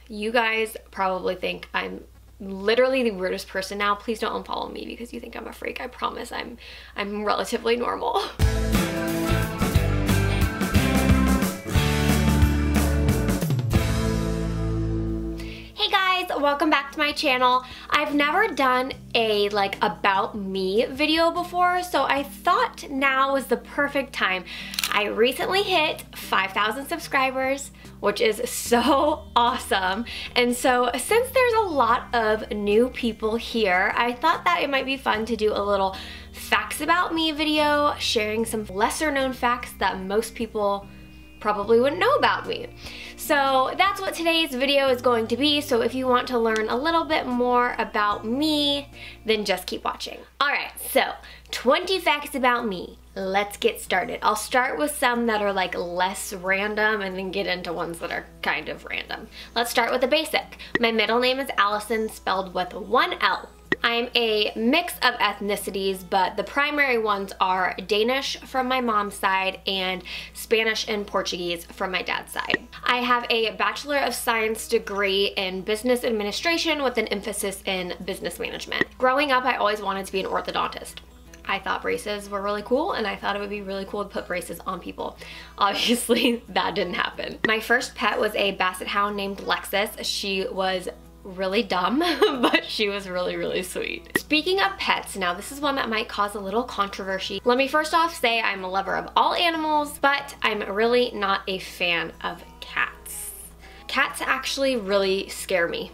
You guys probably think I'm literally the weirdest person now. Please don't unfollow me because you think I'm a freak. I promise I'm relatively normal. Hey guys, welcome back to my channel. I've never done a like about me video before, so I thought now was the perfect time. I recently hit 5,000 subscribers, which is so awesome. And so since there's a lot of new people here, I thought that it might be fun to do a little facts about me video, sharing some lesser known facts that most people probably wouldn't know about me. So that's what today's video is going to be. So if you want to learn a little bit more about me, then just keep watching. All right, so 20 facts about me. Let's get started. I'll start with some that are like less random and then get into ones that are kind of random. Let's start with the basic. My middle name is Allison, spelled with one L. I'm a mix of ethnicities, but the primary ones are Danish from my mom's side and Spanish and Portuguese from my dad's side. I have a Bachelor of Science degree in Business Administration with an emphasis in Business Management. Growing up, I always wanted to be an orthodontist. I thought braces were really cool, and I thought it would be really cool to put braces on people. Obviously, that didn't happen. My first pet was a Basset Hound named Lexus. She was really dumb, but she was really, really sweet. Speaking of pets, now this is one that might cause a little controversy. Let me first off say I'm a lover of all animals, but I'm really not a fan of cats. Cats actually really scare me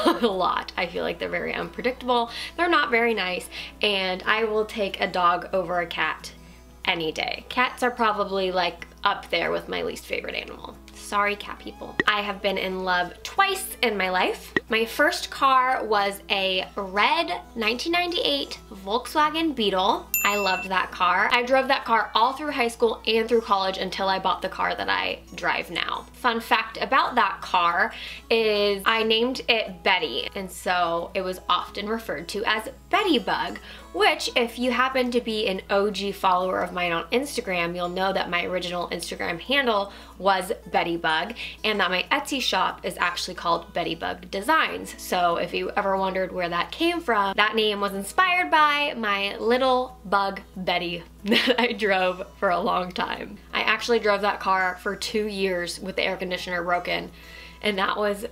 a lot. I feel like they're very unpredictable, they're not very nice, and I will take a dog over a cat any day. Cats are probably like up there with my least favorite animal. Sorry, cat people. I have been in love twice in my life. My first car was a red 1998 Volkswagen Beetle. I loved that car. I drove that car all through high school and through college until I bought the car that I drive now. Fun fact about that car is I named it Betty, and so it was often referred to as Betty Bug, which if you happen to be an OG follower of mine on Instagram, you'll know that my original Instagram handle was Betty Bug, and that my Etsy shop is actually called Betty Bug Designs. So if you ever wondered where that came from, that name was inspired by my little bug Betty that I drove for a long time. I actually drove that car for 2 years with the air conditioner broken, and that was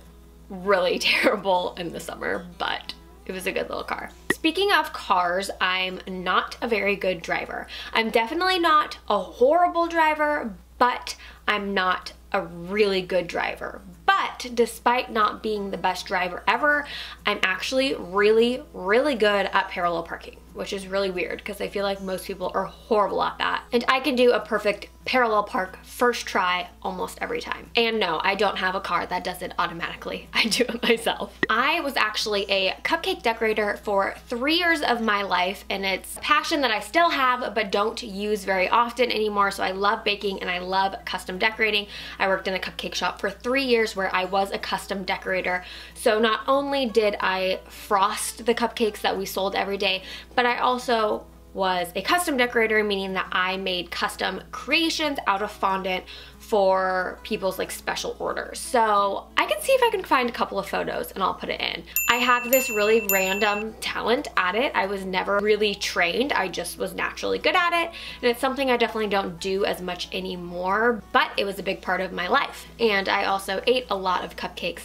really terrible in the summer, but it was a good little car. Speaking of cars, I'm not a very good driver. I'm definitely not a horrible driver, but I'm not a really good driver. But despite not being the best driver ever, I'm actually really, really good at parallel parking, which is really weird because I feel like most people are horrible at that. And I can do a perfect parallel park first try almost every time. And no, I don't have a car that does it automatically. I do it myself. I was actually a cupcake decorator for 3 years of my life, and it's a passion that I still have but don't use very often anymore. So I love baking and I love custom decorating. I worked in a cupcake shop for 3 years where I was a custom decorator. So not only did I frost the cupcakes that we sold every day, but I also was a custom decorator, meaning that I made custom creations out of fondant for people's like special orders. So I can see if I can find a couple of photos and I'll put it in. I have this really random talent at it. I was never really trained. I just was naturally good at it. And it's something I definitely don't do as much anymore, but it was a big part of my life. And I also ate a lot of cupcakes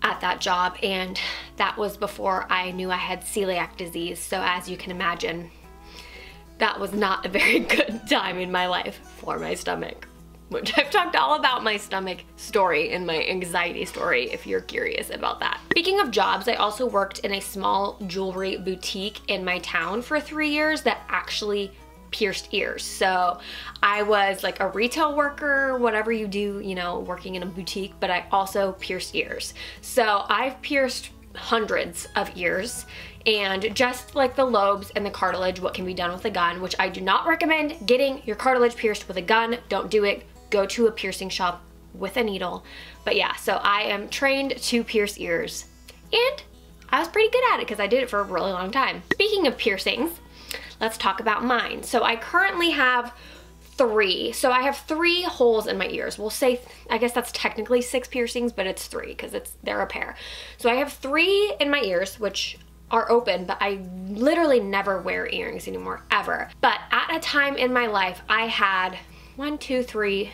at that job, and that was before I knew I had celiac disease. So as you can imagine, that was not a very good time in my life for my stomach, which I've talked all about my stomach story in my anxiety story if you're curious about that. Speaking of jobs, I also worked in a small jewelry boutique in my town for 3 years that actually pierced ears. So I was like a retail worker, whatever you do, you know, working in a boutique, but I also pierced ears. So I've pierced hundreds of ears, and just like the lobes and the cartilage, what can be done with a gun, which I do not recommend getting your cartilage pierced with a gun. Don't do it. Go to a piercing shop with a needle. But yeah, so I am trained to pierce ears, and I was pretty good at it because I did it for a really long time. Speaking of piercings, let's talk about mine. So I currently have 3. So I have 3 holes in my ears. We'll say, I guess that's technically 6 piercings, but it's 3 because they're a pair. So I have 3 in my ears, which are open, but I literally never wear earrings anymore, ever. But at a time in my life, I had 1, 2, 3,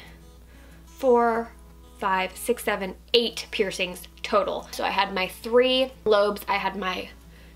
4, 5, 6, 7, 8 piercings total. So I had my 3 lobes, I had my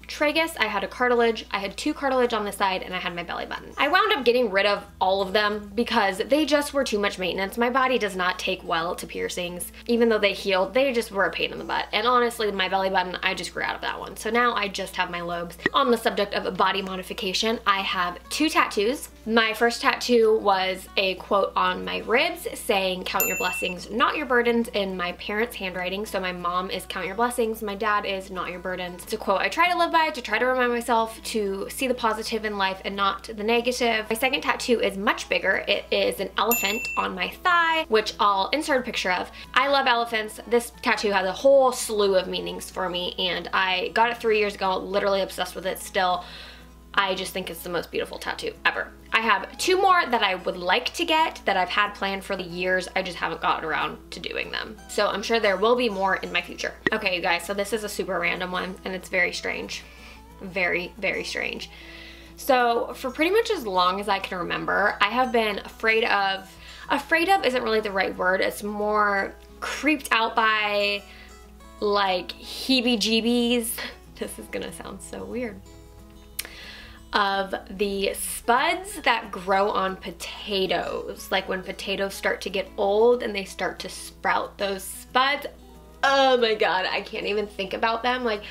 tragus, I had a cartilage, I had 2 cartilage on the side, and I had my belly button. I wound up getting rid of all of them because they just were too much maintenance. My body does not take well to piercings. Even though they healed, they just were a pain in the butt. And honestly, my belly button, I just grew out of that one. So now I just have my lobes. On the subject of body modification, I have 2 tattoos. My first tattoo was a quote on my ribs saying, "Count your blessings, not your burdens," in my parents' handwriting. So my mom is "Count your blessings," my dad is "Not your burdens." It's a quote I try to live by, to try to remind myself to see the positive in life and not the negative. My second tattoo is much bigger. It is an elephant on my thigh, which I'll insert a picture of. I love elephants. This tattoo has a whole slew of meanings for me, and I got it 3 years ago, literally obsessed with it still. I just think it's the most beautiful tattoo ever. I have 2 more that I would like to get that I've had planned for the years. I just haven't gotten around to doing them. So I'm sure there will be more in my future. Okay, you guys, so this is a super random one, and it's very strange. Very, very strange. So for pretty much as long as I can remember, I have been afraid of isn't really the right word. It's more creeped out by, like, heebie-jeebies. This is gonna sound so weird. Of the spuds that grow on potatoes. Like when potatoes start to get old and they start to sprout those spuds. Oh my God, I can't even think about them. Like,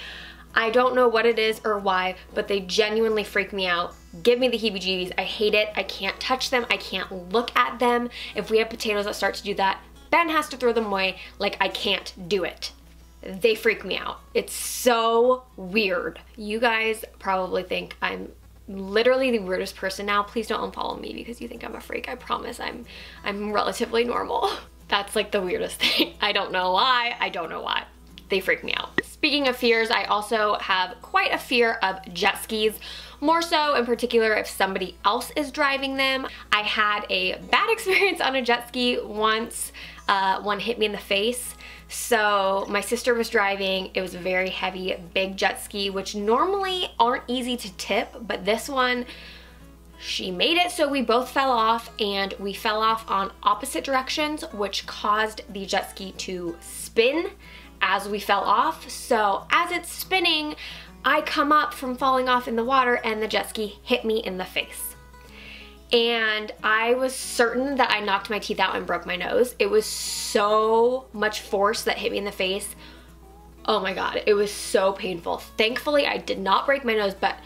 I don't know what it is or why, but they genuinely freak me out. Give me the heebie-jeebies. I hate it. I can't touch them. I can't look at them. If we have potatoes that start to do that, Ben has to throw them away. Like, I can't do it. They freak me out. It's so weird. You guys probably think I'm literally the weirdest person now. Please don't unfollow me because you think I'm a freak. I promise I'm relatively normal. That's like the weirdest thing. I don't know why. I don't know why. They freak me out. Speaking of fears, I also have quite a fear of jet skis. More so in particular if somebody else is driving them. I had a bad experience on a jet ski once. One hit me in the face. So my sister was driving. It was a very heavy, big jet ski, which normally aren't easy to tip, but this one, she made it so we both fell off, and we fell off on opposite directions, which caused the jet ski to spin as we fell off. So as it's spinning, I come up from falling off in the water and the jet ski hit me in the face. And I was certain that I knocked my teeth out and broke my nose. It was so much force that hit me in the face. Oh my God, it was so painful. Thankfully, I did not break my nose, but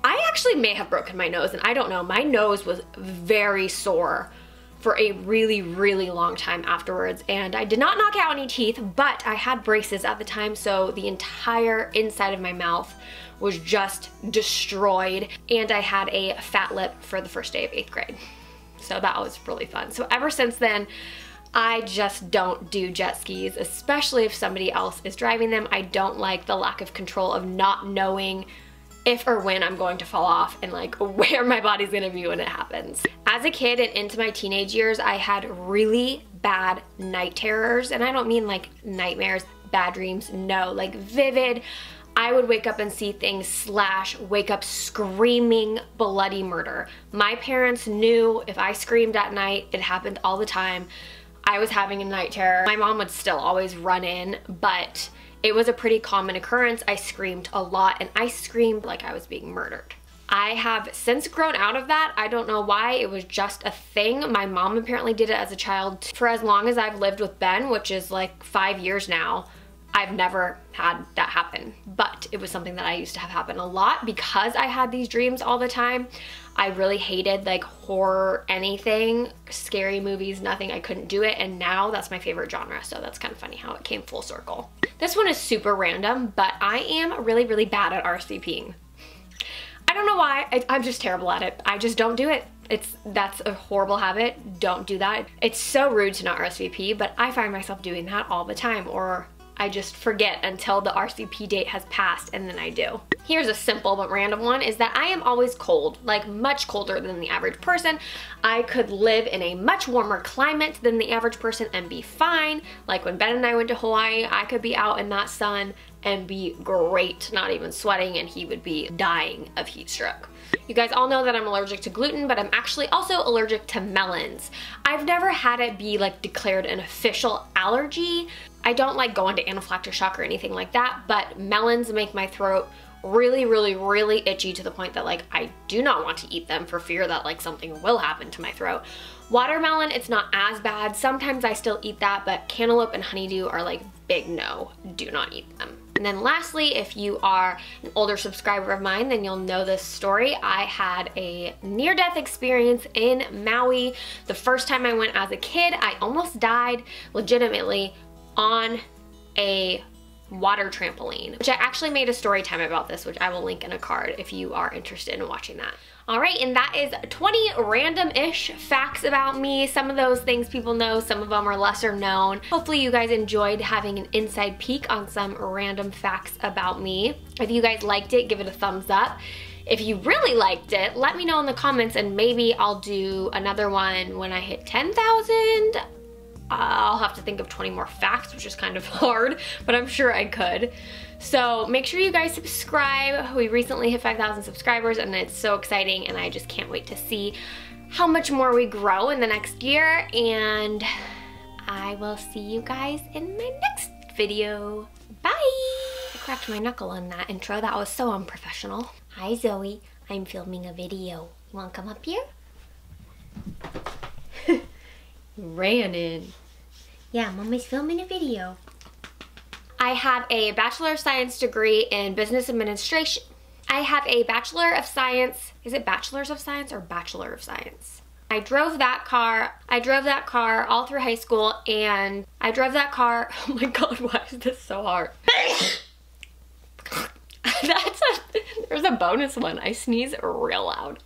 I actually may have broken my nose, and I don't know. My nose was very sore for a really, really long time afterwards, and I did not knock out any teeth, but I had braces at the time, so the entire inside of my mouth was just destroyed, and I had a fat lip for the first day of 8th grade. So that was really fun. So ever since then, I just don't do jet skis, especially if somebody else is driving them. I don't like the lack of control of not knowing if or when I'm going to fall off and like where my body's gonna be when it happens. As a kid and into my teenage years, I had really bad night terrors, and I don't mean like nightmares, bad dreams, no, like vivid. I would wake up and see things / wake up screaming bloody murder. My parents knew if I screamed at night, it happened all the time. I was having a night terror. My mom would still always run in, but it was a pretty common occurrence. I screamed a lot, and I screamed like I was being murdered. I have since grown out of that. I don't know why. It was just a thing. My mom apparently did it as a child. For as long as I've lived with Ben, which is like 5 years now, I've never had that happen, but it was something that I used to have happen a lot because I had these dreams all the time. I really hated like horror, anything, scary movies, nothing. I couldn't do it, and now that's my favorite genre, so that's kind of funny how it came full circle. This one is super random, but I am really, really bad at RSVPing. I don't know why. I'm just terrible at it. I just don't do it. That's a horrible habit. Don't do that. It's so rude to not RSVP, but I find myself doing that all the time, or I just forget until the RCP date has passed, and then I do. Here's a simple but random one, is that I am always cold, like much colder than the average person. I could live in a much warmer climate than the average person and be fine. Like when Ben and I went to Hawaii, I could be out in that sun and be great, not even sweating, and he would be dying of heat stroke. You guys all know that I'm allergic to gluten, but I'm actually also allergic to melons. I've never had it be like declared an official allergy. I don't like go into anaphylactic shock or anything like that, but melons make my throat really, really, really itchy to the point that like I do not want to eat them for fear that like something will happen to my throat. Watermelon, it's not as bad. Sometimes I still eat that, but cantaloupe and honeydew are like big no, do not eat them. And then lastly, if you are an older subscriber of mine, then you'll know this story. I had a near-death experience in Maui. The first time I went as a kid, I almost died legitimately on a water trampoline, which I actually made a story time about this, which I will link in a card if you are interested in watching that. All right, and that is 20 random-ish facts about me. Some of those things people know, some of them are lesser known. Hopefully you guys enjoyed having an inside peek on some random facts about me. If you guys liked it, give it a thumbs up. If you really liked it, let me know in the comments, and maybe I'll do another one when I hit 10,000. I'll have to think of 20 more facts, which is kind of hard, but I'm sure I could. So make sure you guys subscribe. We recently hit 5,000 subscribers, and it's so exciting, and I just can't wait to see how much more we grow in the next year, and I will see you guys in my next video. Bye! I cracked my knuckle on that intro. That was so unprofessional. Hi, Zoe. I'm filming a video. You wanna come up here? Ran in. Yeah, Mama's filming a video. I have a Bachelor of Science degree in Business Administration. I have a Bachelor of Science. Is it Bachelor's of Science or Bachelor of Science? I drove that car all through high school, and I drove that car. Oh my God, why is this so hard? There's a bonus one. I sneeze real loud.